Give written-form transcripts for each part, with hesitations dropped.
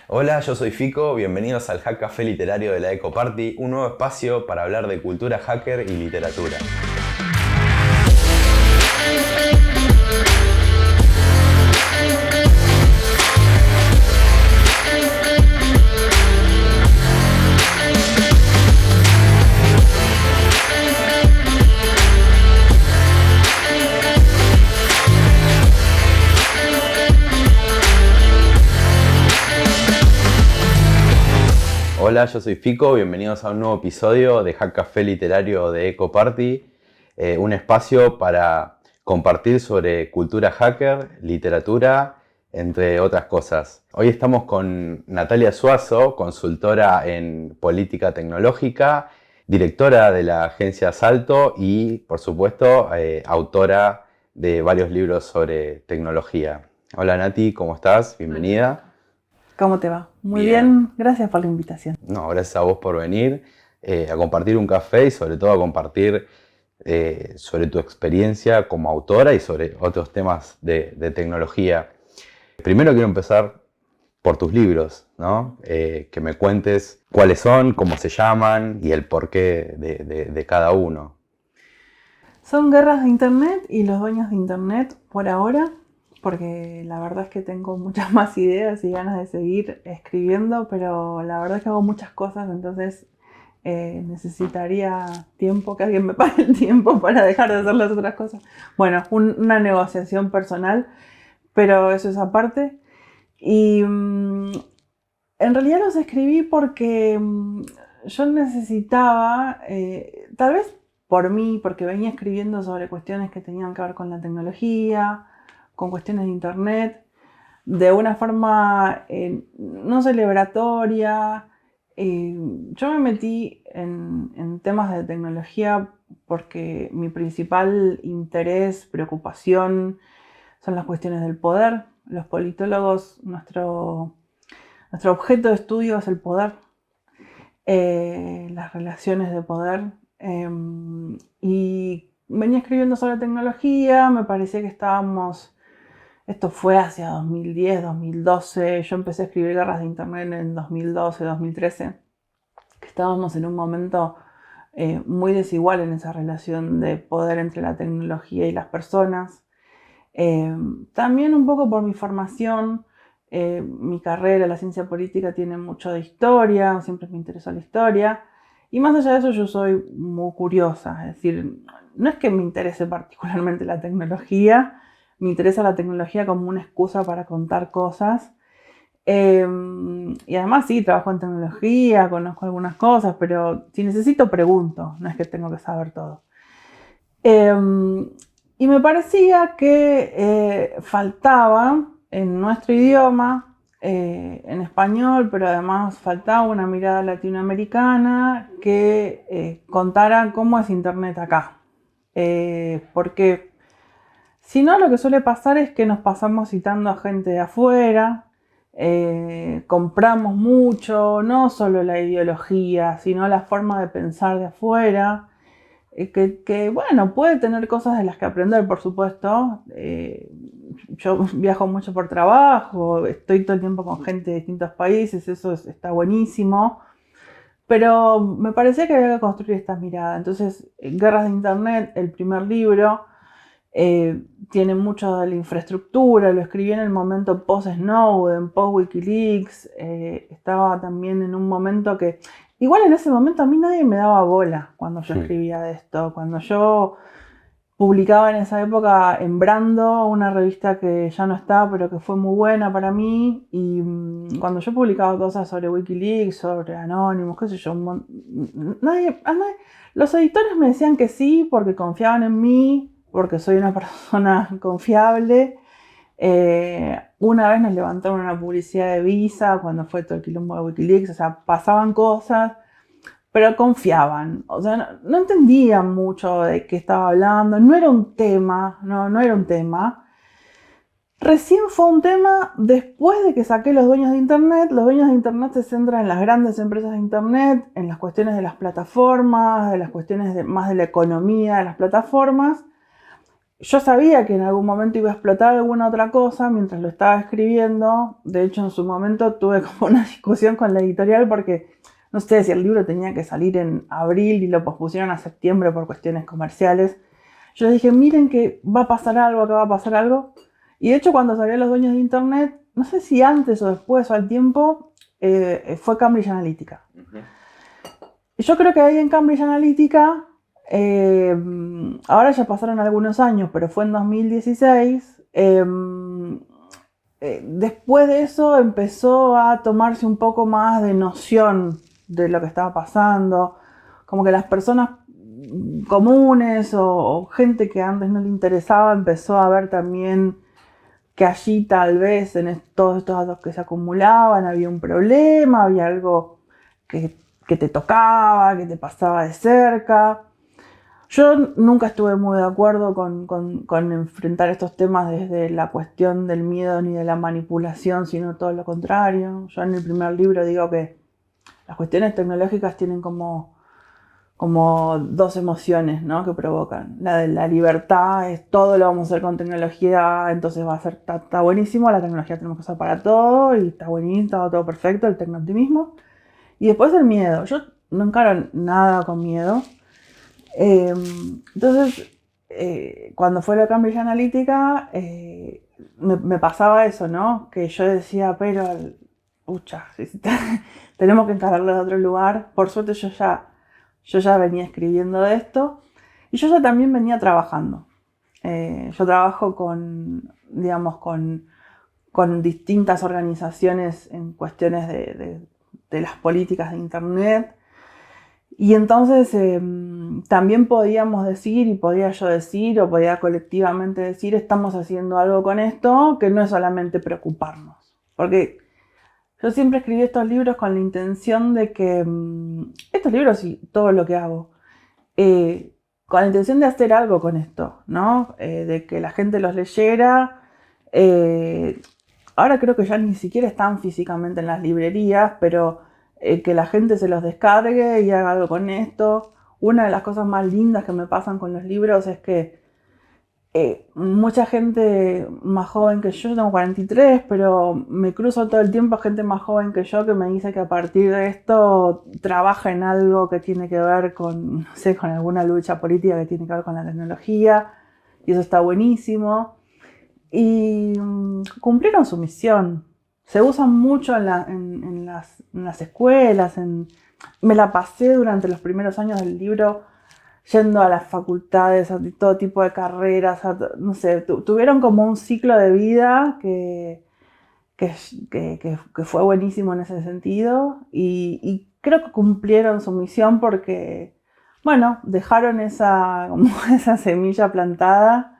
Hola, yo soy Fico, bienvenidos al Hack Café Literario de la Eco Party, un nuevo espacio para hablar de cultura hacker y literatura. Hola, yo soy Fico, bienvenidos a un nuevo episodio de Hack Café Literario de Eco Party, un espacio para compartir sobre cultura hacker, literatura, entre otras cosas. Hoy estamos con Natalia Suazo, consultora en política tecnológica, directora de la agencia Salto y, por supuesto, autora de varios libros sobre tecnología. Hola Nati, ¿cómo estás? Bienvenida. ¿Cómo te va? Muy Bien. bien, gracias por la invitación. No, gracias a vos por venir a compartir un café y sobre todo a compartir sobre tu experiencia como autora y sobre otros temas de tecnología. Primero quiero empezar por tus libros, ¿no? Que me cuentes cuáles son, cómo se llaman y el porqué de cada uno. Son guerras de internet y los dueños de internet por ahora, porque la verdad es que tengo muchas más ideas y ganas de seguir escribiendo, pero la verdad es que hago muchas cosas, entonces necesitaría tiempo, que alguien me pague el tiempo para dejar de hacer las otras cosas. Bueno, una negociación personal, pero eso es aparte. Y en realidad los escribí porque yo necesitaba, tal vez por mí, porque venía escribiendo sobre cuestiones que tenían que ver con la tecnología, con cuestiones de internet, de una forma no celebratoria. Yo me metí en temas de tecnología porque mi principal interés, preocupación, son las cuestiones del poder. Los politólogos, nuestro objeto de estudio es el poder, las relaciones de poder. Y venía escribiendo sobre tecnología, me parecía que estábamos, esto fue hacia 2010, 2012, yo empecé a escribir guerras de internet en 2012, 2013, que estábamos en un momento muy desigual en esa relación de poder entre la tecnología y las personas. También un poco por mi formación, mi carrera, la ciencia política tiene mucho de historia, siempre me interesó la historia. Y más allá de eso yo soy muy curiosa, es decir, no es que me interese particularmente la tecnología, me interesa la tecnología como una excusa para contar cosas. Y además sí, trabajo en tecnología, conozco algunas cosas, pero si necesito pregunto, no es que tengo que saber todo. Y me parecía que faltaba en nuestro idioma, en español, pero además faltaba una mirada latinoamericana que contara cómo es Internet acá. Porque si no, lo que suele pasar es que nos pasamos citando a gente de afuera, compramos mucho, no solo la ideología, sino la forma de pensar de afuera. Bueno, puede tener cosas de las que aprender, por supuesto. Yo viajo mucho por trabajo, estoy todo el tiempo con gente de distintos países, eso está buenísimo. Pero me parecía que había que construir esta mirada. Entonces, Guerras de Internet, el primer libro, tiene mucho de la infraestructura, lo escribí en el momento post-Snowden, post-Wikileaks, estaba también en un momento que, igual en ese momento a mí nadie me daba bola cuando yo escribía de esto, cuando yo publicaba en esa época en Brando, una revista que ya no está, pero que fue muy buena para mí, y cuando yo publicaba cosas sobre Wikileaks, sobre Anonymous, qué sé yo, los editores me decían que sí porque confiaban en mí, porque soy una persona confiable. Una vez nos levantaron una publicidad de Visa cuando fue todo el quilombo de Wikileaks, o sea, pasaban cosas, pero confiaban, o sea, no entendían mucho de qué estaba hablando, no era un tema, no era un tema. Recién fue un tema después de que saqué Los Dueños de Internet. Los Dueños de Internet se centran en las grandes empresas de Internet, en las cuestiones de las plataformas, de las cuestiones más de la economía de las plataformas. yo sabía que en algún momento iba a explotar alguna otra cosa mientras lo estaba escribiendo. De hecho, en su momento tuve como una discusión con la editorial porque no sé si el libro tenía que salir en abril y lo pospusieron a septiembre por cuestiones comerciales. Yo les dije, miren que va a pasar algo, que va a pasar algo. Y de hecho, cuando salió Los Dueños de Internet, no sé si antes o después o al tiempo, fue Cambridge Analytica. Y yo creo que ahí en Cambridge Analytica, ahora ya pasaron algunos años, pero fue en 2016, después de eso empezó a tomarse un poco más de noción de lo que estaba pasando, como que las personas comunes o gente que antes no le interesaba empezó a ver también que allí tal vez en todos estos datos que se acumulaban había un problema, había algo que te tocaba, que te pasaba de cerca. Yo nunca estuve muy de acuerdo con enfrentar estos temas desde la cuestión del miedo ni de la manipulación, sino todo lo contrario. Yo en el primer libro digo que las cuestiones tecnológicas tienen como dos emociones, ¿no?, que provocan. La de la libertad es todo lo vamos a hacer con tecnología, entonces va a ser, está buenísimo, la tecnología tenemos que usar para todo y está buenísimo, está todo perfecto, el tecnooptimismo. Y después el miedo. Yo no encaro nada con miedo. Entonces, cuando fue la Cambridge Analytica, me pasaba eso, ¿no? Que yo decía, pero, pucha, tenemos que encararlo de otro lugar. Por suerte yo ya venía escribiendo de esto y yo ya también venía trabajando. Yo trabajo digamos, con distintas organizaciones en cuestiones de las políticas de Internet. Y entonces también podíamos decir, y podía yo decir, o podía colectivamente decir, estamos haciendo algo con esto, que no es solamente preocuparnos. Porque yo siempre escribí estos libros con la intención de que, estos libros y todo lo que hago, con la intención de hacer algo con esto, ¿no? De que la gente los leyera. Ahora creo que ya ni siquiera están físicamente en las librerías, pero que la gente se los descargue y haga algo con esto. Una de las cosas más lindas que me pasan con los libros es que mucha gente más joven que yo tengo 43, pero me cruzo todo el tiempo gente más joven que yo que me dice que a partir de esto trabaja en algo que tiene que ver con, no sé, con alguna lucha política que tiene que ver con la tecnología, y eso está buenísimo. Y cumplieron su misión. Se usan mucho en las escuelas. Me la pasé durante los primeros años del libro yendo a las facultades, a todo tipo de carreras, no sé, tuvieron como un ciclo de vida que fue buenísimo en ese sentido y creo que cumplieron su misión porque, bueno, dejaron como esa semilla plantada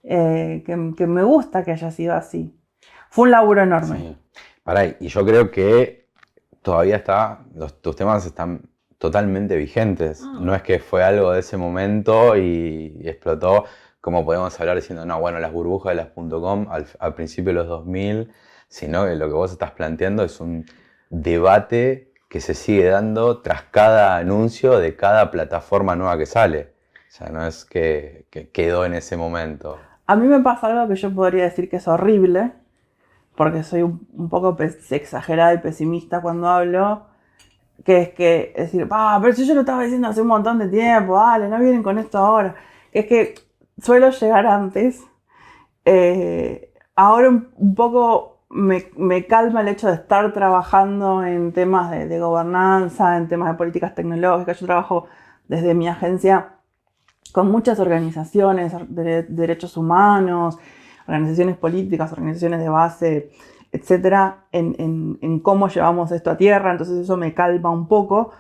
que me gusta que haya sido así. Fue un laburo enorme. Sí. Pará, y yo creo que todavía tus temas están totalmente vigentes. No es que fue algo de ese momento y explotó, como podemos hablar diciendo, no, bueno, las burbujas de las .com al principio de los 2000, sino que lo que vos estás planteando es un debate que se sigue dando tras cada anuncio de cada plataforma nueva que sale. O sea, no es que quedó en ese momento. A mí me pasa algo que yo podría decir que es horrible, porque soy un poco exagerada y pesimista cuando hablo, que es decir, pero si yo lo estaba diciendo hace un montón de tiempo, dale, no vienen con esto ahora. Es que suelo llegar antes. Ahora un poco me calma el hecho de estar trabajando en temas de gobernanza, en temas de políticas tecnológicas. Yo trabajo desde mi agencia con muchas organizaciones de derechos humanos, organizaciones políticas, organizaciones de base, etcétera, en cómo llevamos esto a tierra. Entonces eso me calma un poco.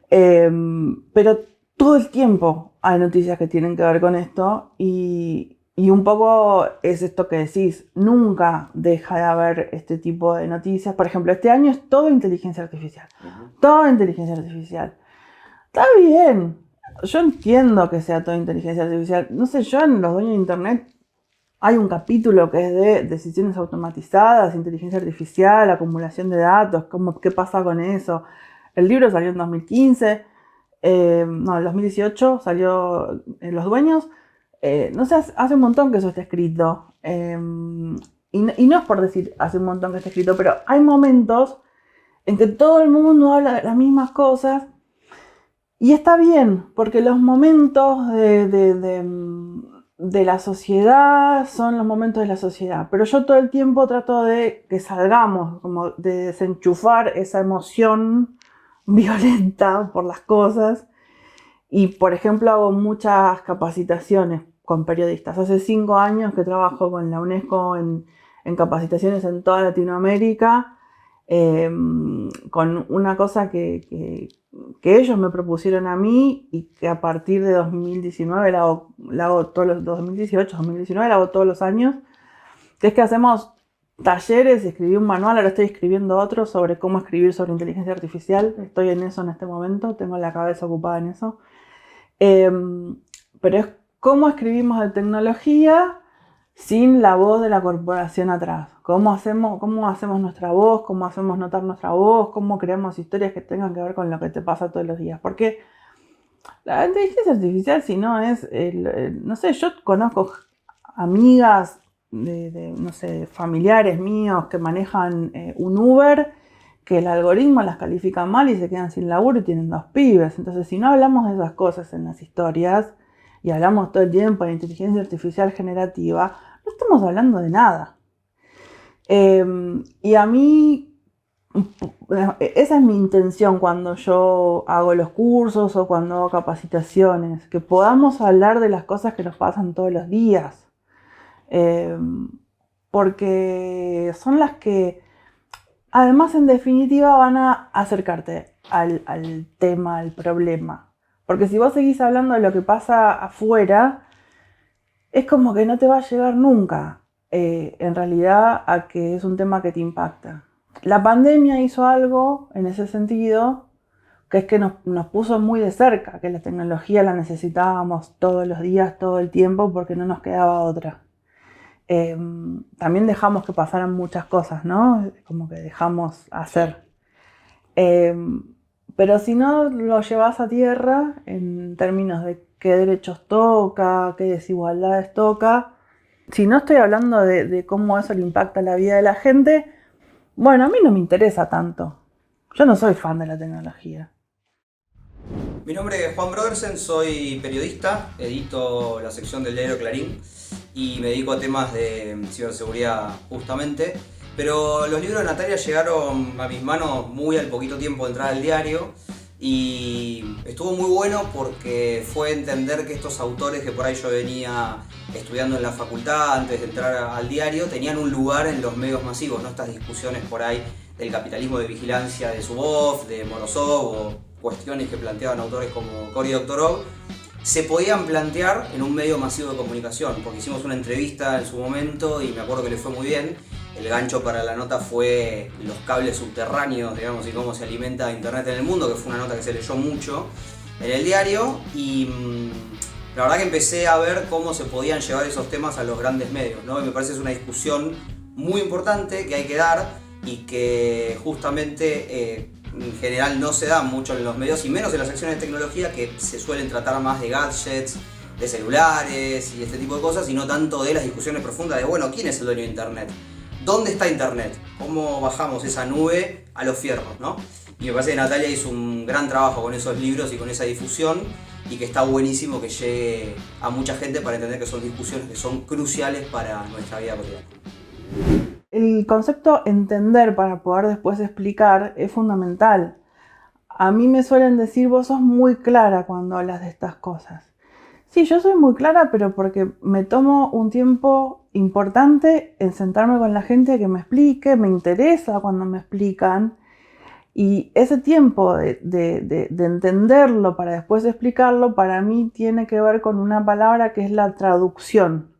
Pero todo el tiempo hay noticias que tienen que ver con esto y un poco es esto que decís, nunca deja de haber este tipo de noticias. Por ejemplo, este año es todo inteligencia artificial. Todo inteligencia artificial. Está bien. Yo entiendo que sea todo inteligencia artificial. No sé, yo en Los Dueños de Internet hay un capítulo que es de decisiones automatizadas, inteligencia artificial, acumulación de datos, qué pasa con eso. El libro salió en 2015, en 2018 salió Los Dueños. no sé, hace un montón que eso está escrito. Y no es por decir hace un montón que está escrito, pero hay momentos en que todo el mundo habla de las mismas cosas. Y está bien, porque los momentos de la sociedad son los momentos de la sociedad. Pero yo todo el tiempo trato de que salgamos, como de desenchufar esa emoción violenta por las cosas. Y, por ejemplo, hago muchas capacitaciones con periodistas. Hace 5 años que trabajo con la UNESCO en capacitaciones en toda Latinoamérica, con una cosa que ellos me propusieron a mí y que a partir de 2019 la hago todos los 2018, 2019 la hago todos los años, que es que hacemos talleres, escribí un manual, ahora estoy escribiendo otro sobre cómo escribir sobre inteligencia artificial. Estoy en eso en este momento, tengo la cabeza ocupada en eso. Pero es cómo escribimos de tecnología sin la voz de la corporación atrás. Cómo hacemos nuestra voz, cómo hacemos notar nuestra voz, cómo creamos historias que tengan que ver con lo que te pasa todos los días. Porque la inteligencia artificial, si no es, no sé, yo conozco amigas no sé, familiares míos que manejan un Uber, que el algoritmo las califica mal y se quedan sin laburo y tienen 2 pibes. Entonces, si no hablamos de esas cosas en las historias y hablamos todo el tiempo de inteligencia artificial generativa, no estamos hablando de nada. Y a mí, esa es mi intención cuando yo hago los cursos o cuando hago capacitaciones, que podamos hablar de las cosas que nos pasan todos los días. Porque son las que, además, en definitiva, van a acercarte al tema, al problema. Porque si vos seguís hablando de lo que pasa afuera, es como que no te va a llegar nunca, en realidad, a que es un tema que te impacta. La pandemia hizo algo en ese sentido, que es que nos puso muy de cerca, que la tecnología la necesitábamos todos los días, todo el tiempo, porque no nos quedaba otra. También dejamos que pasaran muchas cosas, ¿no? Como que dejamos hacer. Pero si no lo llevas a tierra, en términos de qué derechos toca, qué desigualdades toca, si no estoy hablando de cómo eso le impacta la vida de la gente, bueno, a mí no me interesa tanto. Yo no soy fan de la tecnología. Mi nombre es Juan Brodersen, soy periodista, edito la sección del diario Clarín y me dedico a temas de ciberseguridad justamente. Pero los libros de Natalia llegaron a mis manos muy al poquito tiempo de entrar al diario y estuvo muy bueno porque fue entender que estos autores que por ahí yo venía estudiando en la facultad antes de entrar al diario tenían un lugar en los medios masivos, ¿no? Estas discusiones por ahí del capitalismo de vigilancia de Zuboff, de Morozov o cuestiones que planteaban autores como Cory Doctorow se podían plantear en un medio masivo de comunicación, porque hicimos una entrevista en su momento y me acuerdo que le fue muy bien. El gancho para la nota fue los cables subterráneos, digamos, y cómo se alimenta Internet en el mundo, que fue una nota que se leyó mucho en el diario y la verdad que empecé a ver cómo se podían llevar esos temas a los grandes medios, ¿no? Y me parece que es una discusión muy importante que hay que dar y que justamente en general no se da mucho en los medios y menos en las secciones de tecnología que se suelen tratar más de gadgets, de celulares y este tipo de cosas y no tanto de las discusiones profundas de, bueno, ¿quién es el dueño de Internet? ¿Dónde está Internet? ¿Cómo bajamos esa nube a los fierros, ¿no? Y me parece que Natalia hizo un gran trabajo con esos libros y con esa difusión y que está buenísimo que llegue a mucha gente para entender que son discusiones que son cruciales para nuestra vida cotidiana. El concepto entender para poder después explicar es fundamental. A mí me suelen decir, vos sos muy clara cuando hablas de estas cosas. Sí, yo soy muy clara, pero porque me tomo un tiempo importante en sentarme con la gente que me explique, me interesa cuando me explican. Y ese tiempo de entenderlo para después explicarlo, para mí tiene que ver con una palabra que es la traducción.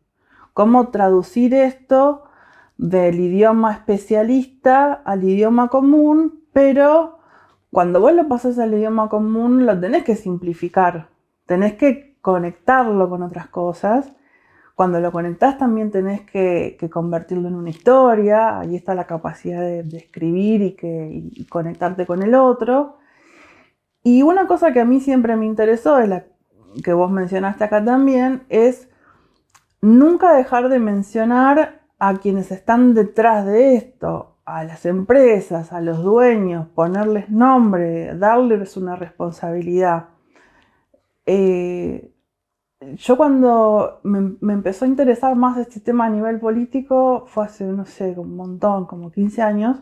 Cómo traducir esto del idioma especialista al idioma común, pero cuando vos lo pasás al idioma común lo tenés que simplificar, tenés que conectarlo con otras cosas. Cuando lo conectás también tenés que convertirlo en una historia, ahí está la capacidad de escribir y conectarte con el otro. Y una cosa que a mí siempre me interesó, es la que vos mencionaste acá también, es nunca dejar de mencionar a quienes están detrás de esto, a las empresas, a los dueños, ponerles nombre, darles una responsabilidad. Yo cuando me empezó a interesar más este tema a nivel político fue hace, no sé, un montón, como 15 años.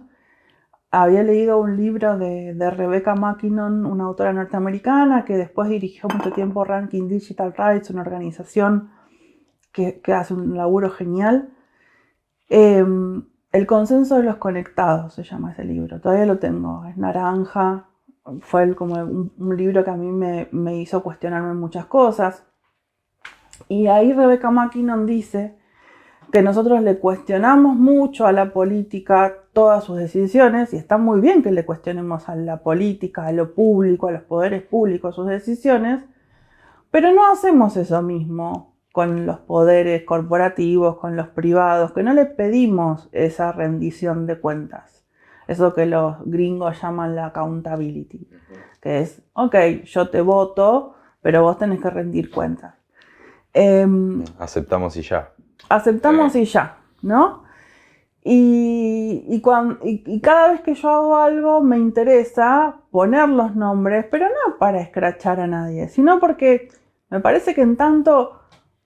Había leído un libro de Rebecca MacKinnon, una autora norteamericana que después dirigió mucho tiempo Ranking Digital Rights, una organización que hace un laburo genial. El consenso de los conectados se llama ese libro, todavía lo tengo, es naranja, fue como un libro que a mí me hizo cuestionarme muchas cosas. Y ahí Rebecca MacKinnon dice que nosotros le cuestionamos mucho a la política todas sus decisiones, y está muy bien que le cuestionemos a la política, a lo público, a los poderes públicos sus decisiones, pero no hacemos eso mismo con los poderes corporativos, con los privados, que no le pedimos esa rendición de cuentas. Eso que los gringos llaman la accountability, que es, ok, yo te voto, pero vos tenés que rendir cuentas. Aceptamos y ya. Aceptamos y ya, ¿no? Y cada vez que yo hago algo me interesa poner los nombres, pero no para escrachar a nadie, sino porque me parece que en tanto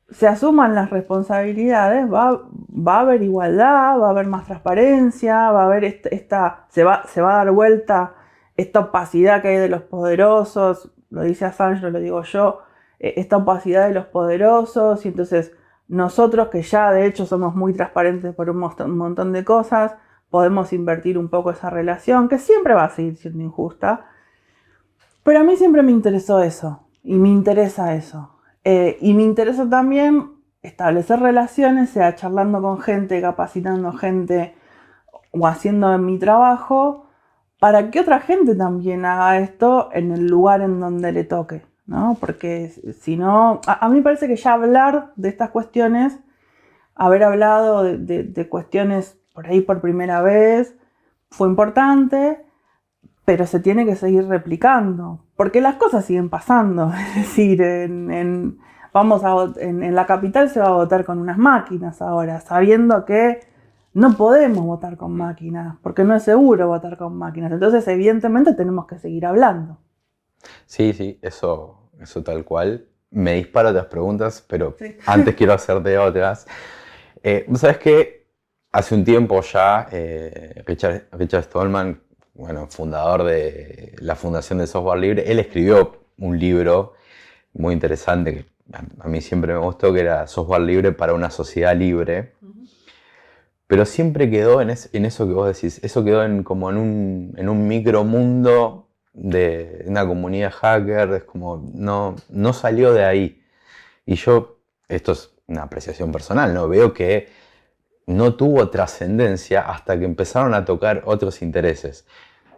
se asuman las responsabilidades, va a haber igualdad, va a haber más transparencia, va a haber se va a dar vuelta esta opacidad que hay de los poderosos, lo dice Assange, no lo digo yo, esta opacidad de los poderosos, y entonces nosotros, que ya de hecho somos muy transparentes por un montón de cosas, podemos invertir un poco esa relación, que siempre va a seguir siendo injusta. Pero a mí siempre me interesó eso, y me interesa eso. Y me interesa también establecer relaciones, sea charlando con gente, capacitando gente o haciendo mi trabajo, para que otra gente también haga esto en el lugar en donde le toque, ¿no? Porque si no, a mí me parece que ya hablar de estas cuestiones, haber hablado de cuestiones por ahí por primera vez, fue importante, pero se tiene que seguir replicando, porque las cosas siguen pasando. Es decir, en la capital se va a votar con unas máquinas ahora, sabiendo que no podemos votar con máquinas, porque no es seguro votar con máquinas. Entonces, evidentemente, tenemos que seguir hablando. Sí, eso tal cual. Me disparo otras preguntas, pero sí. Antes quiero hacerte otras. ¿Vos sabés que hace un tiempo ya Richard Stallman, bueno, fundador de la Fundación de Software Libre, él escribió un libro muy interesante que a mí siempre me gustó, que era Software Libre para una sociedad libre. Pero siempre quedó en eso que vos decís, eso quedó en un micromundo de una comunidad hacker, es como no salió de ahí. Y yo, esto es una apreciación personal, ¿no? Veo que no tuvo trascendencia hasta que empezaron a tocar otros intereses.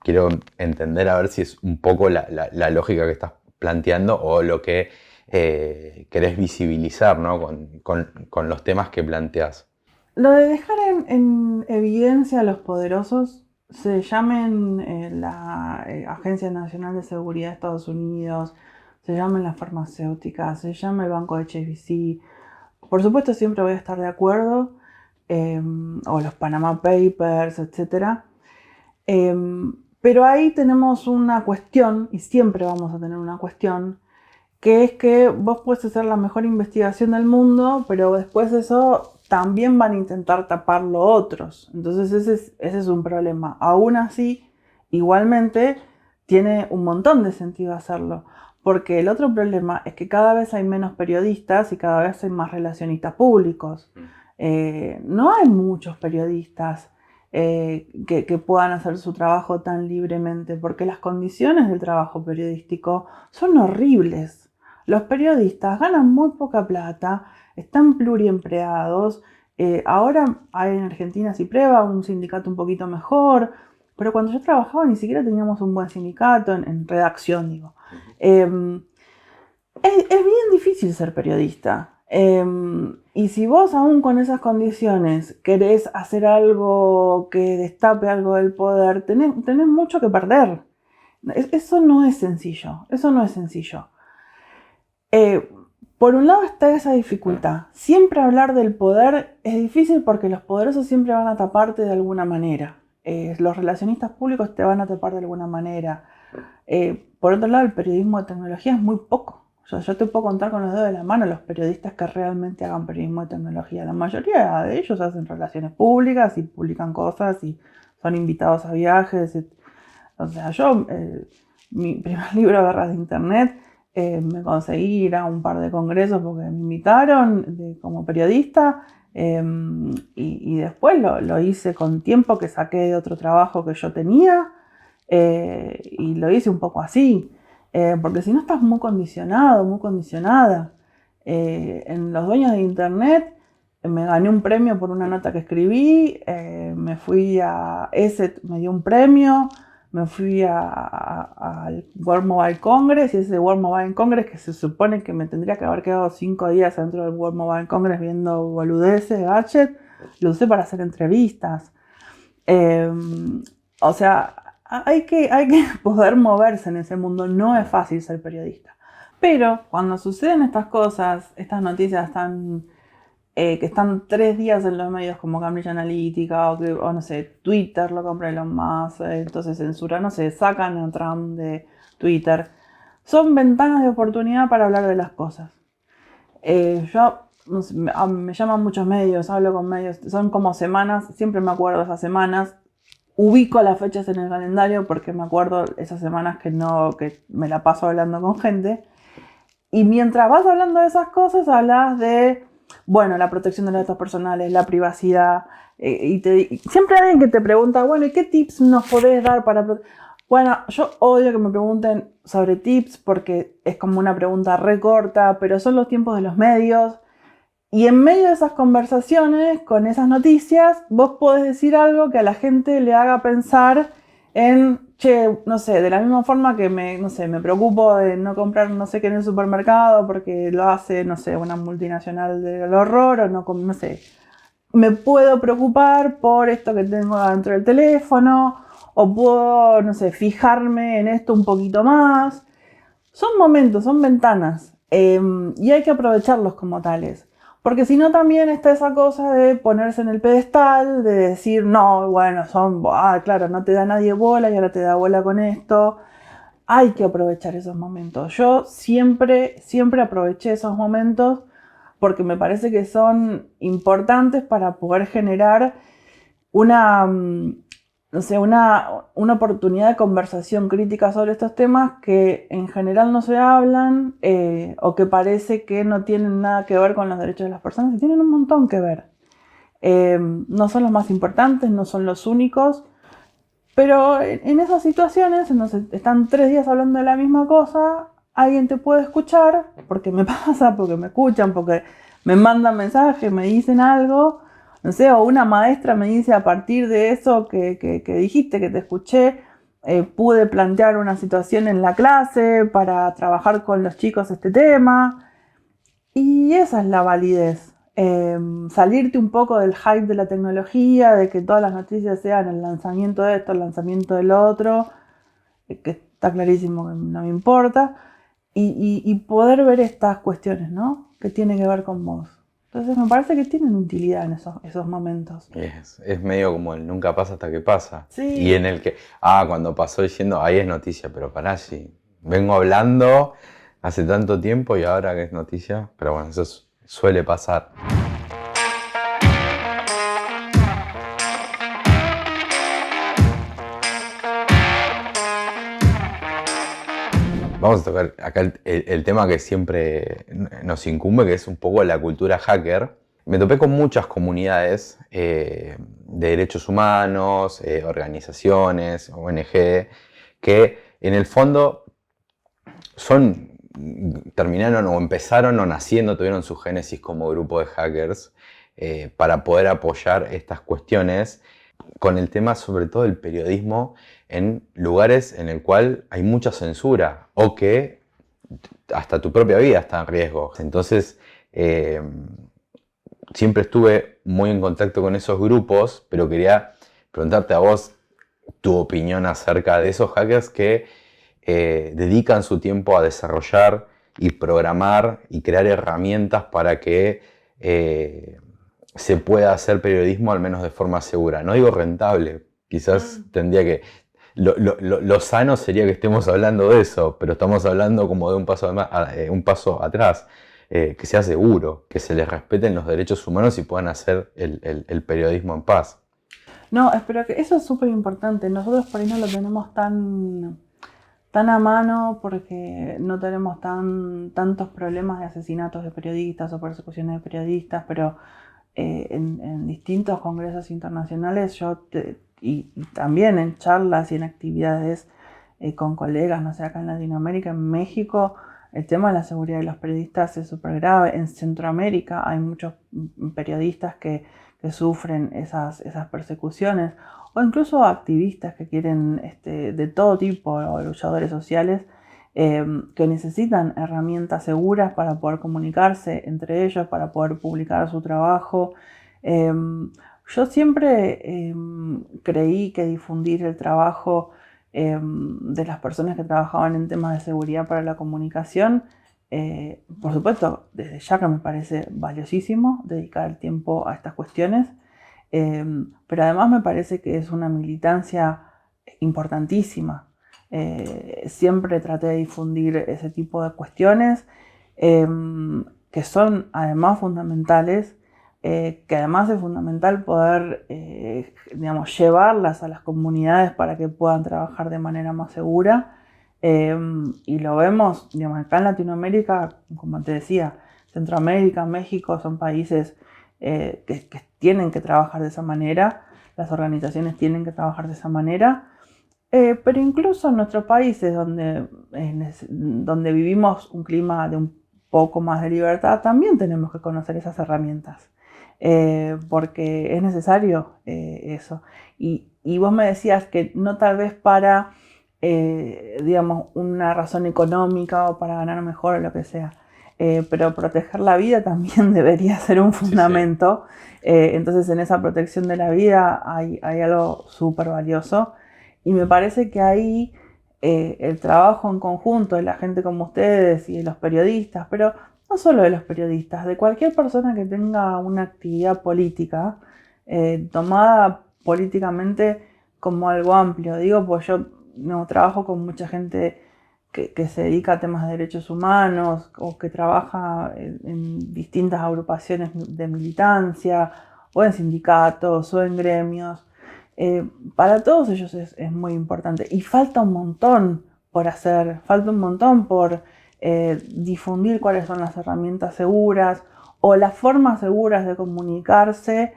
Quiero entender a ver si es un poco la lógica que estás planteando o lo que querés visibilizar, ¿no? con los temas que planteás. Lo de dejar en evidencia a los poderosos, se llamen la Agencia Nacional de Seguridad de Estados Unidos, se llamen las farmacéuticas, se llame el banco de HSBC. Por supuesto siempre voy a estar de acuerdo, o los Panama Papers, etc. Pero ahí tenemos una cuestión, y siempre vamos a tener una cuestión, que es que vos puedes hacer la mejor investigación del mundo, pero después eso también van a intentar taparlo otros. Entonces ese es un problema. Aún así, igualmente, tiene un montón de sentido hacerlo. Porque el otro problema es que cada vez hay menos periodistas y cada vez hay más relacionistas públicos. No hay muchos periodistas que puedan hacer su trabajo tan libremente, porque las condiciones del trabajo periodístico son horribles. Los periodistas ganan muy poca plata, están pluriempleados. Ahora hay en Argentina CIPREVA, un sindicato un poquito mejor, pero cuando yo trabajaba ni siquiera teníamos un buen sindicato, en redacción, digo. Es bien difícil ser periodista. Y si vos aún con esas condiciones querés hacer algo que destape algo del poder, tenés mucho que perder. Eso no es sencillo, por un lado está esa dificultad. Siempre hablar del poder es difícil porque los poderosos siempre van a taparte de alguna manera. Los relacionistas públicos te van a tapar de alguna manera. Por otro lado, el periodismo de tecnología es muy poco. O sea, yo te puedo contar con los dedos de la mano los periodistas que realmente hagan periodismo de tecnología. La mayoría de ellos hacen relaciones públicas y publican cosas y son invitados a viajes. O sea, yo, mi primer libro, Guerras de Internet, me conseguí ir a un par de congresos porque me invitaron como periodista y después lo hice con tiempo que saqué de otro trabajo que yo tenía y lo hice un poco así. Porque si no estás muy condicionado, muy condicionada. En Los Dueños de Internet me gané un premio por una nota que escribí, me fui a ESET, me dio un premio, me fui al World Mobile Congress y ese World Mobile Congress que se supone que me tendría que haber quedado 5 días dentro del World Mobile Congress viendo boludeces, gadgets, lo usé para hacer entrevistas. O sea, hay que poder moverse en ese mundo, no es fácil ser periodista. Pero cuando suceden estas cosas, estas noticias que están 3 días en los medios como Cambridge Analytica o no sé, Twitter lo compra Elon Musk, entonces censuran, no sé, sacan a Trump de Twitter. Son ventanas de oportunidad para hablar de las cosas. Yo no sé, me llaman muchos medios, hablo con medios, son como semanas, siempre me acuerdo de esas semanas. Ubico las fechas en el calendario porque me acuerdo esas semanas que me la paso hablando con gente. Y mientras vas hablando de esas cosas, hablas de, bueno, la protección de los datos personales, la privacidad. Siempre hay alguien que te pregunta, bueno, ¿y qué tips nos podés dar para...? Bueno, yo odio que me pregunten sobre tips porque es como una pregunta re corta, pero son los tiempos de los medios. Y en medio de esas conversaciones, con esas noticias, vos podés decir algo que a la gente le haga pensar en, che, no sé, de la misma forma que me preocupo de no comprar no sé qué en el supermercado porque lo hace, no sé, una multinacional del horror o no sé. Me puedo preocupar por esto que tengo dentro del teléfono o puedo, no sé, fijarme en esto un poquito más. Son momentos, son ventanas y hay que aprovecharlos como tales. Porque si no también está esa cosa de ponerse en el pedestal, de decir, no, bueno, claro, no te da nadie bola y ahora te da bola con esto. Hay que aprovechar esos momentos. Yo siempre aproveché esos momentos porque me parece que son importantes para poder generar una oportunidad de conversación crítica sobre estos temas que en general no se hablan o que parece que no tienen nada que ver con los derechos de las personas y tienen un montón que ver. No son los más importantes, no son los únicos, pero en esas situaciones, en donde están 3 días hablando de la misma cosa, alguien te puede escuchar, porque me pasa, porque me escuchan, porque me mandan mensajes, me dicen algo. No sé, o una maestra me dice a partir de eso que dijiste, que te escuché, pude plantear una situación en la clase para trabajar con los chicos este tema. Y esa es la validez. Salirte un poco del hype de la tecnología, de que todas las noticias sean el lanzamiento de esto, el lanzamiento del otro, que está clarísimo que no me importa, y poder ver estas cuestiones, ¿no? Que tienen que ver con vos. Entonces me parece que tienen utilidad en esos momentos. Es medio como el nunca pasa hasta que pasa. Sí. Y en el que, cuando pasó diciendo, ahí es noticia, pero pará, sí. Vengo hablando hace tanto tiempo y ahora que es noticia, pero bueno, eso suele pasar. Vamos a tocar acá el tema que siempre nos incumbe, que es un poco la cultura hacker. Me topé con muchas comunidades de derechos humanos, organizaciones, ONG, que en el fondo terminaron o empezaron o naciendo, tuvieron su génesis como grupo de hackers para poder apoyar estas cuestiones con el tema sobre todo del periodismo en lugares en el cual hay mucha censura o que hasta tu propia vida está en riesgo. Entonces, siempre estuve muy en contacto con esos grupos, pero quería preguntarte a vos tu opinión acerca de esos hackers que dedican su tiempo a desarrollar y programar y crear herramientas para que se pueda hacer periodismo al menos de forma segura. No digo rentable, quizás tendría que... Lo sano sería que estemos hablando de eso, pero estamos hablando como de un paso atrás. Que sea seguro, que se les respeten los derechos humanos y puedan hacer el periodismo en paz. No, espero que eso es súper importante. Nosotros por ahí no lo tenemos tan a mano porque no tenemos tantos problemas de asesinatos de periodistas o persecuciones de periodistas, pero en distintos congresos internacionales y también en charlas y en actividades con colegas, no sé, acá en Latinoamérica, en México, el tema de la seguridad de los periodistas es súper grave. En Centroamérica hay muchos periodistas que sufren esas persecuciones, o incluso activistas que quieren de todo tipo, o luchadores sociales, que necesitan herramientas seguras para poder comunicarse entre ellos, para poder publicar su trabajo. Yo siempre creí que difundir el trabajo de las personas que trabajaban en temas de seguridad para la comunicación, por supuesto, desde ya que me parece valiosísimo dedicar el tiempo a estas cuestiones, pero además me parece que es una militancia importantísima. Siempre traté de difundir ese tipo de cuestiones que son además fundamentales, que además es fundamental poder llevarlas a las comunidades para que puedan trabajar de manera más segura. Y lo vemos, acá en Latinoamérica, como te decía, Centroamérica, México son países que tienen que trabajar de esa manera, las organizaciones tienen que trabajar de esa manera, pero incluso en nuestros países donde vivimos un clima de un poco más de libertad, también tenemos que conocer esas herramientas, porque es necesario eso. Y vos me decías que no tal vez para una razón económica o para ganar mejor o lo que sea, pero proteger la vida también debería ser un fundamento. Sí. Entonces en esa protección de la vida hay algo súper valioso, y me parece que ahí el trabajo en conjunto de la gente como ustedes y de los periodistas, pero no solo de los periodistas, de cualquier persona que tenga una actividad política tomada políticamente como algo amplio. Digo, pues yo trabajo con mucha gente que se dedica a temas de derechos humanos o que trabaja en distintas agrupaciones de militancia o en sindicatos o en gremios. Para todos ellos es muy importante, y falta un montón por hacer, falta un montón por difundir cuáles son las herramientas seguras o las formas seguras de comunicarse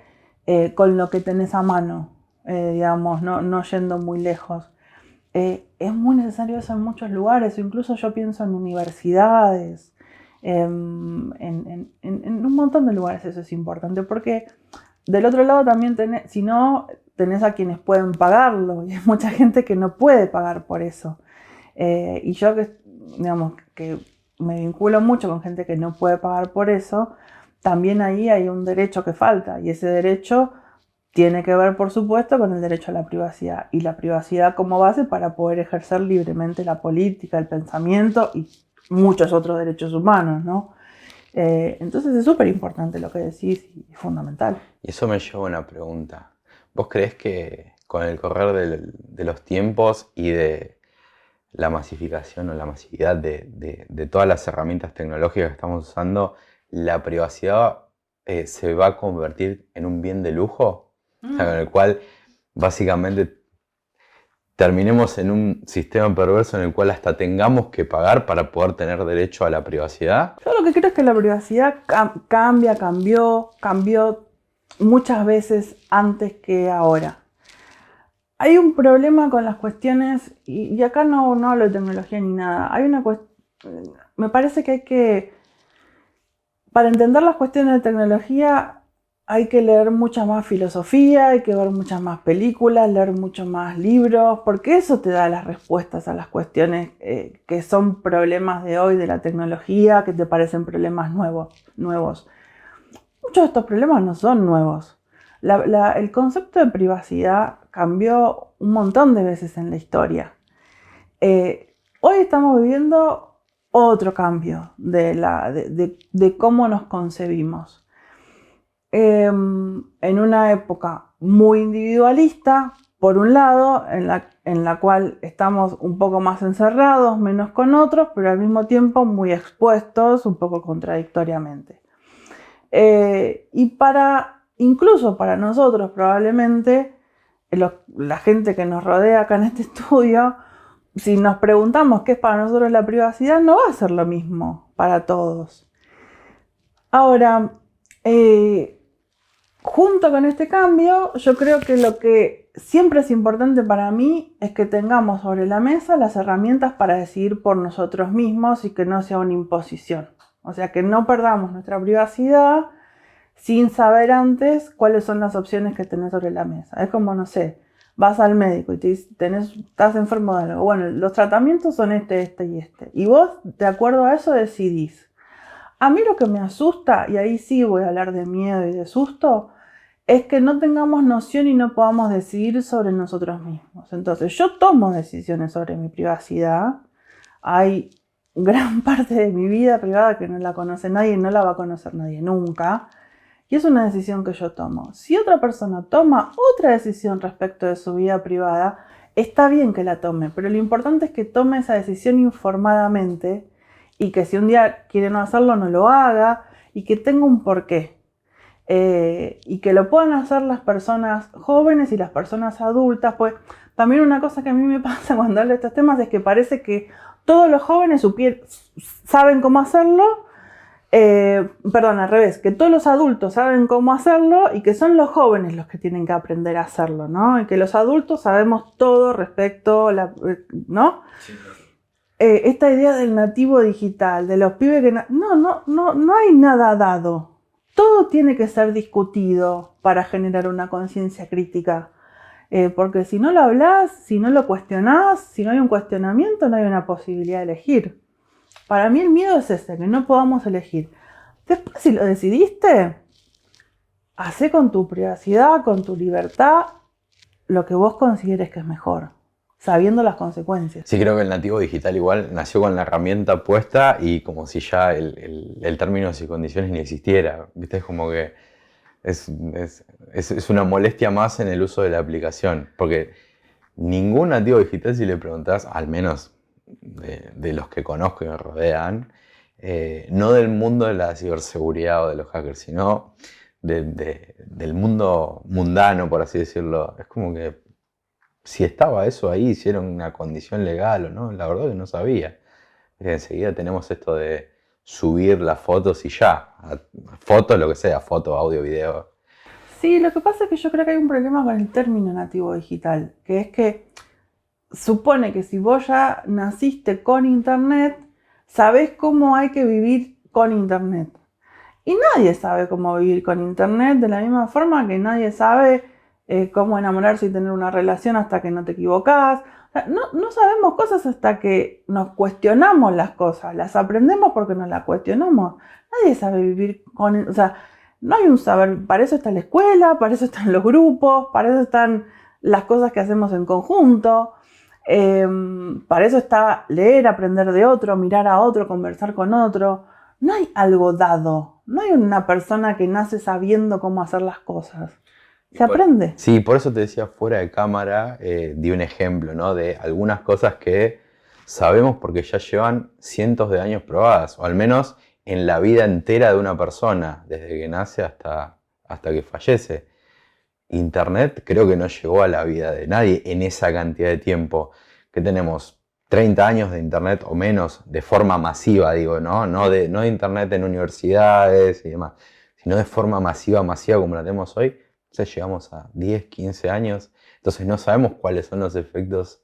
con lo que tenés a mano, no yendo muy lejos. Es muy necesario eso en muchos lugares, incluso yo pienso en universidades, en un montón de lugares eso es importante, porque del otro lado también tenés a quienes pueden pagarlo, y hay mucha gente que no puede pagar por eso. Y yo que me vinculo mucho con gente que no puede pagar por eso, también ahí hay un derecho que falta, y ese derecho tiene que ver, por supuesto, con el derecho a la privacidad, y la privacidad como base para poder ejercer libremente la política, el pensamiento y muchos otros derechos humanos, ¿no? Entonces es súper importante lo que decís y es fundamental. Y eso me lleva a una pregunta. ¿Vos creés que con el correr de los tiempos y de la masificación o la masividad de todas las herramientas tecnológicas que estamos usando, la privacidad se va a convertir en un bien de lujo? O sea, con el cual básicamente terminemos en un sistema perverso en el cual hasta tengamos que pagar para poder tener derecho a la privacidad. Yo lo que creo es que la privacidad cambió muchas veces antes que ahora. Hay un problema con las cuestiones, y acá no hablo de tecnología ni nada. Me parece que para entender las cuestiones de tecnología hay que leer mucha más filosofía, hay que ver muchas más películas, leer muchos más libros, porque eso te da las respuestas a las cuestiones que son problemas de hoy de la tecnología, que te parecen problemas nuevos. Muchos de estos problemas no son nuevos. El concepto de privacidad cambió un montón de veces en la historia. Hoy estamos viviendo otro cambio de cómo nos concebimos. En una época muy individualista, por un lado, en la cual estamos un poco más encerrados, menos con otros, pero al mismo tiempo muy expuestos, un poco contradictoriamente. Y incluso para nosotros probablemente, la gente que nos rodea acá en este estudio, si nos preguntamos qué es para nosotros la privacidad, no va a ser lo mismo para todos. Ahora, junto con este cambio, yo creo que lo que siempre es importante para mí es que tengamos sobre la mesa las herramientas para decidir por nosotros mismos y que no sea una imposición. O sea, que no perdamos nuestra privacidad sin saber antes cuáles son las opciones que tenés sobre la mesa. Es como, no sé, vas al médico y te dice, estás enfermo de algo. Bueno, los tratamientos son este y este. Y vos, de acuerdo a eso, decidís. A mí lo que me asusta, y ahí sí voy a hablar de miedo y de susto, es que no tengamos noción y no podamos decidir sobre nosotros mismos. Entonces, yo tomo decisiones sobre mi privacidad. Hay gran parte de mi vida privada que no la conoce nadie y no la va a conocer nadie nunca. Y es una decisión que yo tomo. Si otra persona toma otra decisión respecto de su vida privada, está bien que la tome, pero lo importante es que tome esa decisión informadamente y que si un día quiere no hacerlo, no lo haga y que tenga un porqué. Y que lo puedan hacer las personas jóvenes y las personas adultas. Pues también una cosa que a mí me pasa cuando hablo de estos temas es que parece que todos los jóvenes saben cómo hacerlo. Perdón, al revés, que todos los adultos saben cómo hacerlo y que son los jóvenes los que tienen que aprender a hacerlo, ¿no? Y que los adultos sabemos todo respecto, ¿no? Sí. Esta idea del nativo digital, de los pibes que... No hay nada dado. Todo tiene que ser discutido para generar una conciencia crítica. Porque si no lo hablas, si no lo cuestionás, si no hay un cuestionamiento, no hay una posibilidad de elegir. Para mí el miedo es ese, que no podamos elegir. Después, si lo decidiste, hacé con tu privacidad, con tu libertad, lo que vos consideres que es mejor, sabiendo las consecuencias. Sí, creo que el nativo digital igual nació con la herramienta puesta y como si ya el términos y condiciones ni existiera. ¿Viste? Es como que es una molestia más en el uso de la aplicación. Porque ningún nativo digital, si le preguntás, al menos de los que conozco y me rodean, no del mundo de la ciberseguridad o de los hackers, sino del mundo mundano, por así decirlo. Es como que si estaba eso ahí, si era una condición legal o no, la verdad que no sabía. Enseguida tenemos esto de subir las fotos y ya, fotos, lo que sea, foto, audio, video. Sí, lo que pasa es que yo creo que hay un problema con el término nativo digital, que es que supone que si vos ya naciste con internet, sabés cómo hay que vivir con internet. Y nadie sabe cómo vivir con internet de la misma forma que nadie sabe cómo enamorarse y tener una relación hasta que no te equivocás. O sea, no sabemos cosas hasta que nos cuestionamos las cosas. Las aprendemos porque nos las cuestionamos. Nadie sabe vivir con... O sea, no hay un saber. Para eso está la escuela, para eso están los grupos, para eso están las cosas que hacemos en conjunto. Para eso está leer, aprender de otro, mirar a otro, conversar con otro. No hay algo dado. No hay una persona que nace sabiendo cómo hacer las cosas. Se aprende. Sí, por eso te decía fuera de cámara, di un ejemplo, ¿no? De algunas cosas que sabemos porque ya llevan cientos de años probadas, o al menos en la vida entera de una persona, desde que nace hasta que fallece. Internet creo que no llegó a la vida de nadie en esa cantidad de tiempo. Que tenemos 30 años de internet o menos de forma masiva, digo, ¿no? No de internet en universidades y demás, sino de forma masiva como la tenemos hoy. Entonces llegamos a 10, 15 años. Entonces no sabemos cuáles son los efectos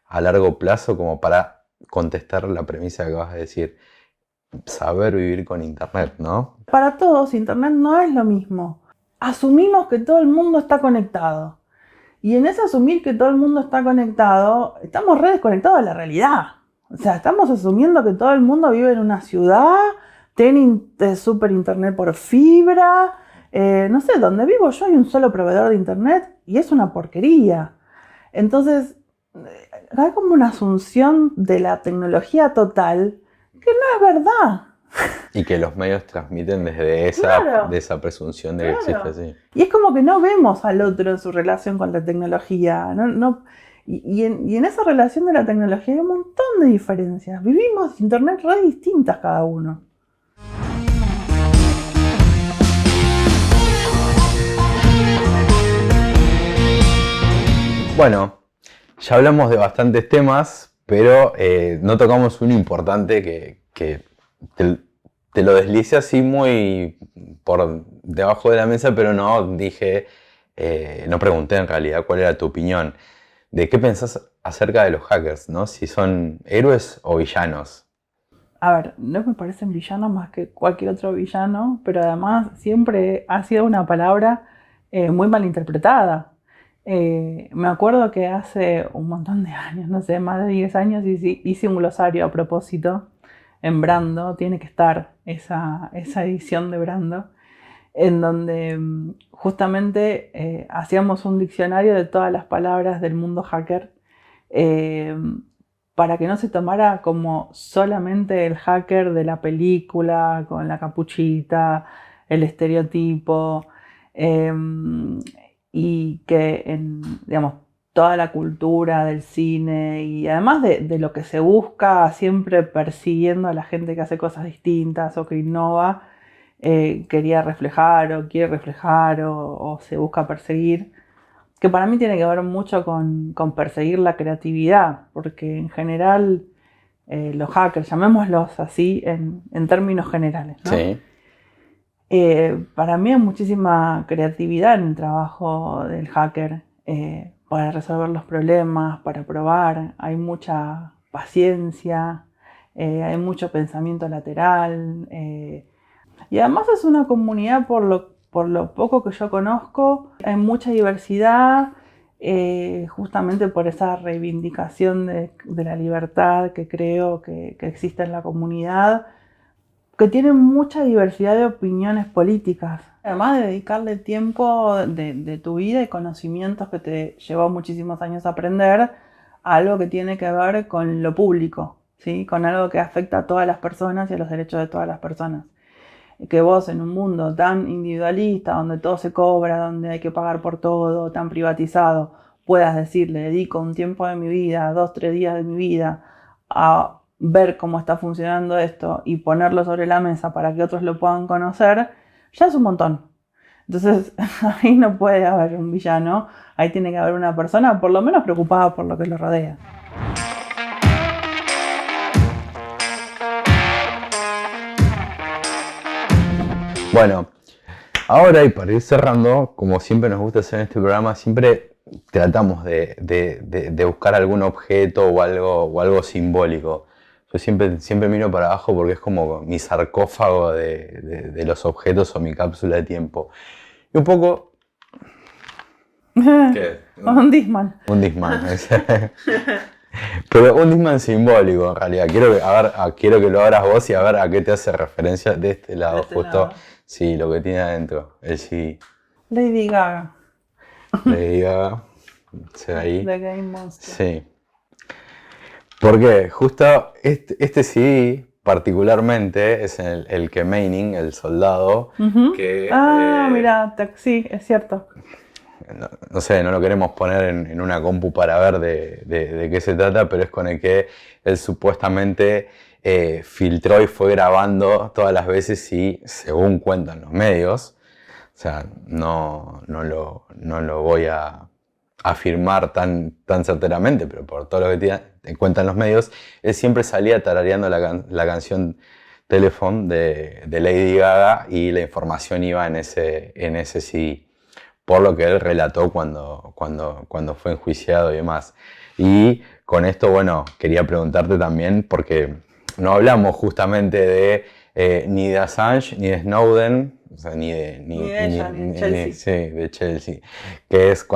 a largo plazo como para contestar la premisa que acabas de decir. Saber vivir con internet, ¿no? Para todos, internet no es lo mismo. Asumimos que todo el mundo está conectado. Y en ese asumir que todo el mundo está conectado, estamos re desconectados de la realidad. O sea, estamos asumiendo que todo el mundo vive en una ciudad, tiene super internet por fibra. No sé, donde vivo yo hay un solo proveedor de internet y es una porquería. Entonces, hay como una asunción de la tecnología total que no es verdad. Y que los medios transmiten desde Claro. de esa presunción de que Claro. existe, sí. Y es como que no vemos al otro en su relación con la tecnología. Y en esa relación de la tecnología hay un montón de diferencias. Vivimos internet re distintas cada uno. Bueno, ya hablamos de bastantes temas, pero no tocamos uno importante que te lo deslicé así muy por debajo de la mesa, pero no dije, no pregunté en realidad cuál era tu opinión. ¿De qué pensás acerca de los hackers, ¿no? Si son héroes o villanos. A ver, no me parecen villanos más que cualquier otro villano, pero además siempre ha sido una palabra muy malinterpretada. Me acuerdo que hace un montón de años, no sé, más de 10 años, hice un glosario a propósito en Brando. Tiene que estar esa edición de Brando, en donde justamente hacíamos un diccionario de todas las palabras del mundo hacker, para que no se tomara como solamente el hacker de la película, con la capuchita, el estereotipo, eh, y que en, digamos, toda la cultura del cine y además de lo que se busca, siempre persiguiendo a la gente que hace cosas distintas o que innova, quería reflejar o quiere reflejar o se busca perseguir, que para mí tiene que ver mucho con perseguir la creatividad, porque en general los hackers, llamémoslos así en términos generales, ¿no? Sí. Para mí hay muchísima creatividad en el trabajo del hacker, para resolver los problemas, para probar. Hay mucha paciencia, hay mucho pensamiento lateral. Y además es una comunidad, por lo poco que yo conozco, hay mucha diversidad, justamente por esa reivindicación de la libertad que creo que existe en la comunidad, que tiene mucha diversidad de opiniones políticas. Además de dedicarle tiempo de tu vida y conocimientos que te llevó muchísimos años aprender, a algo que tiene que ver con lo público, ¿sí? Con algo que afecta a todas las personas y a los derechos de todas las personas. Que vos, en un mundo tan individualista, donde todo se cobra, donde hay que pagar por todo, tan privatizado, puedas decir, le dedico un tiempo de mi vida, 2, 3 días de mi vida, a ver cómo está funcionando esto y ponerlo sobre la mesa para que otros lo puedan conocer, ya es un montón. Entonces ahí no puede haber un villano, ahí tiene que haber una persona por lo menos preocupada por lo que lo rodea. Bueno, ahora y para ir cerrando, como siempre nos gusta hacer en este programa, siempre tratamos de buscar algún objeto o algo simbólico. Yo siempre miro para abajo porque es como mi sarcófago de los objetos o mi cápsula de tiempo. Y un poco... ¿Qué? Un Discman. Un Discman. Pero un Discman simbólico en realidad. Quiero que lo abras vos y a ver a qué te hace referencia de este lado, De este justo. lado. Sí, lo que tiene adentro. El CD. Lady Gaga, Lady Gaga. Se ve ahí. The Game Monster. Sí. Porque justo este CD particularmente es el que Manning, el soldado, Uh-huh. que... Mira, sí, es cierto. No sé, no lo queremos poner en una compu para ver de qué se trata, pero es con el que él supuestamente filtró y fue grabando todas las veces y, según cuentan los medios, o sea, no lo voy a afirmar tan certeramente, pero por todo lo que cuentan los medios, él siempre salía tarareando la canción Telephone de Lady Gaga y la información iba en ese CD. Por lo que él relató cuando fue enjuiciado y demás. Y con esto, bueno, quería preguntarte también, porque no hablamos justamente ni de Assange, ni de Snowden, o sea, ni de Chelsea. sí, de Chelsea, que es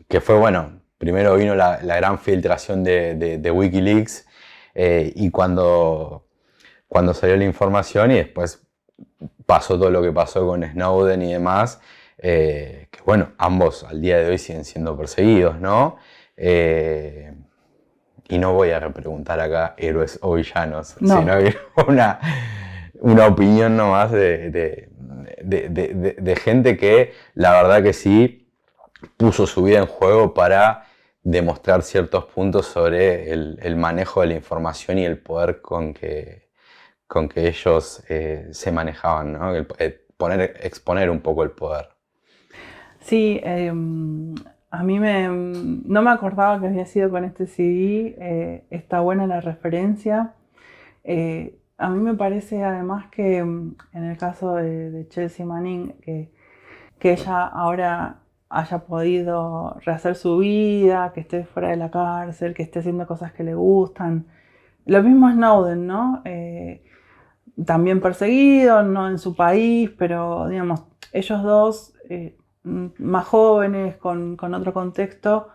que fue, bueno, primero vino la gran filtración de Wikileaks, y cuando salió la información y después pasó todo lo que pasó con Snowden y demás, que bueno, ambos al día de hoy siguen siendo perseguidos, ¿no? y no voy a repreguntar acá héroes o villanos, No. sino que una opinión nomás de gente que la verdad que sí puso su vida en juego para demostrar ciertos puntos sobre el manejo de la información y el poder con que ellos se manejaban, ¿no? Exponer un poco el poder. Sí, a mí no me acordaba que había sido con este CD, está buena la referencia. A mí me parece además que en el caso de Chelsea Manning, que ella ahora haya podido rehacer su vida, que esté fuera de la cárcel, que esté haciendo cosas que le gustan. Lo mismo Snowden, ¿no? También perseguido, no en su país, pero digamos, ellos dos, más jóvenes, con otro contexto,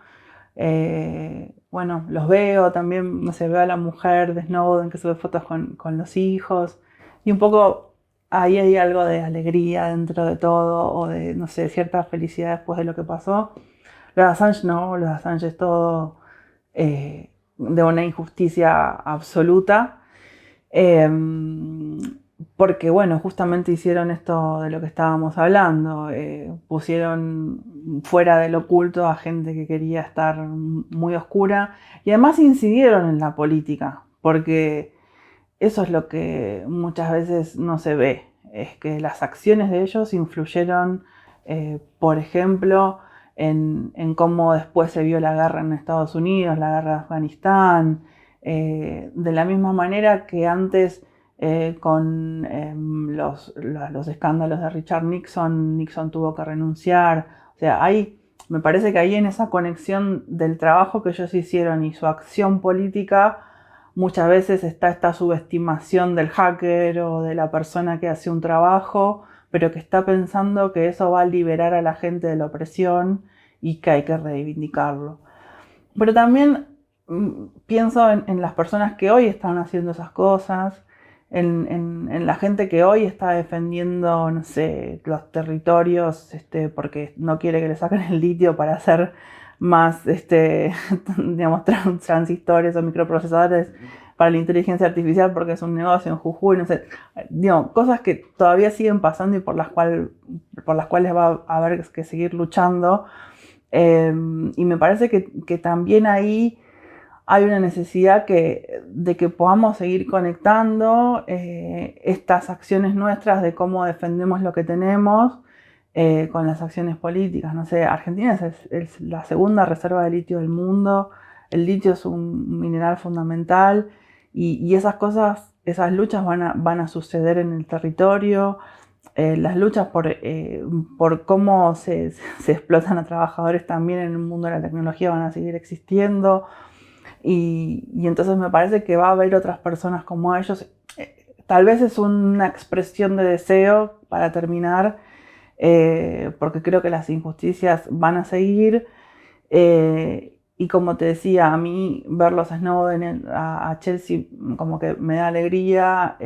bueno, los veo también, no sé, veo a la mujer de Snowden que sube fotos con los hijos, y un poco ahí hay algo de alegría dentro de todo, o de, no sé, cierta felicidad después de lo que pasó. Lo de Assange no, lo de Assange es todo de una injusticia absoluta. Porque bueno, justamente hicieron esto de lo que estábamos hablando, pusieron fuera del oculto a gente que quería estar muy oscura y además incidieron en la política, porque eso es lo que muchas veces no se ve, es que las acciones de ellos influyeron, por ejemplo, en cómo después se vio la guerra en Estados Unidos, la guerra de Afganistán, de la misma manera que antes con los escándalos de Richard Nixon tuvo que renunciar. O sea, me parece que ahí en esa conexión del trabajo que ellos hicieron y su acción política, muchas veces está esta subestimación del hacker o de la persona que hace un trabajo, pero que está pensando que eso va a liberar a la gente de la opresión y que hay que reivindicarlo. Pero también pienso en las personas que hoy están haciendo esas cosas, en la gente que hoy está defendiendo, no sé, los territorios porque no quiere que le saquen el litio para hacer más digamos, transistores o microprocesadores para la inteligencia artificial porque es un negocio en Jujuy, no sé, digamos, cosas que todavía siguen pasando y por las cuales va a haber que seguir luchando. Y me parece que también ahí hay una necesidad de que podamos seguir conectando estas acciones nuestras de cómo defendemos lo que tenemos con las acciones políticas. No sé, Argentina es la segunda reserva de litio del mundo. El litio es un mineral fundamental y esas cosas, esas luchas van a suceder en el territorio. Las luchas por cómo se explotan a trabajadores también en el mundo de la tecnología van a seguir existiendo. Y entonces me parece que va a haber otras personas como ellos. Tal vez es una expresión de deseo para terminar, porque creo que las injusticias van a seguir. Y como te decía, a mí verlos a Snowden, a Chelsea, como que me da alegría.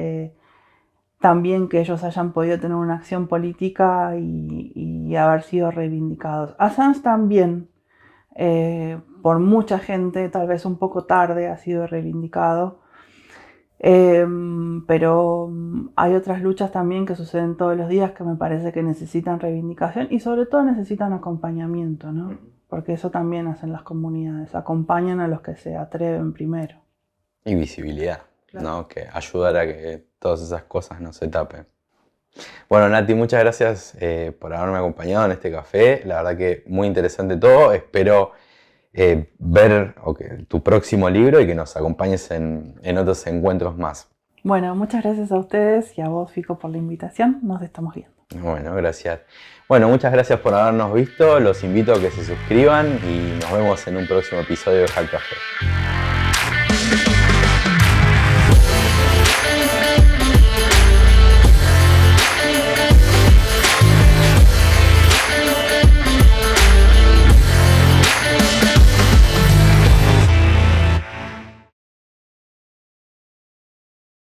También que ellos hayan podido tener una acción política y haber sido reivindicados. Assange también, por mucha gente, tal vez un poco tarde, ha sido reivindicado. Pero hay otras luchas también que suceden todos los días que me parece que necesitan reivindicación y sobre todo necesitan acompañamiento, ¿no? Porque eso también hacen las comunidades, acompañan a los que se atreven primero. Y visibilidad, claro, ¿no? Que ayudar a que todas esas cosas no se tapen. Bueno, Nati, muchas gracias por haberme acompañado en este café. La verdad que muy interesante todo. Espero ver tu próximo libro y que nos acompañes en otros encuentros más. Bueno, muchas gracias a ustedes y a vos, Fico, por la invitación. Nos estamos viendo. Bueno, gracias. Bueno, muchas gracias por habernos visto. Los invito a que se suscriban y nos vemos en un próximo episodio de Hack Café.